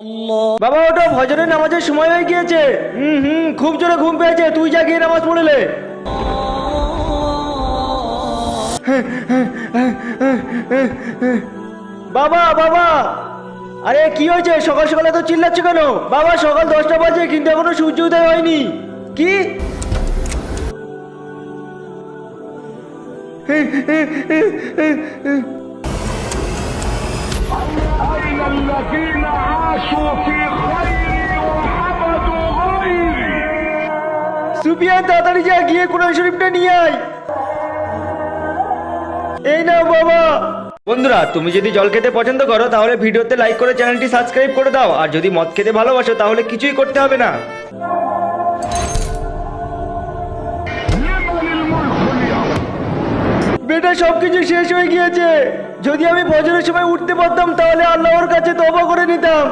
বাবা ওটা ফজরের নামাজের সময় হয়ে গিয়েছে। খুব জোরে ঘুম পেয়েছে, তুই যা গিয়ে নামাজ পড়লে। বাবা বাবা, আরে কি হয়েছে? সকাল সকাল এত চিল্লাচ্ছ কেন? বাবা সকাল 10টা বাজে কিন্তু এখনো সূর্য উদয় হয়নি। কি? أين الذين عاشوا في خير وحمدوا غيري সুফিয়ান তাড়াতাড়ি যা গিয়ে কোরআন শরীফটা নিয়ে আয়। এই নাও বাবা। বন্ধুরা, তুমি যদি জল খেতে পছন্দ করো তাহলে ভিডিওতে লাইক করে চ্যানেলটি সাবস্ক্রাইব করে দাও, আর যদি মদ খেতে ভালোবাসো তাহলে কিছুই করতে হবে না। لمن الملك اليوم বেটা সবকিছু শেষ হয়ে গিয়েছে। যদি আমি ফজরের সময় উঠতে পারতাম তাহলে আল্লাহর কাছে তওবা করে নিতাম।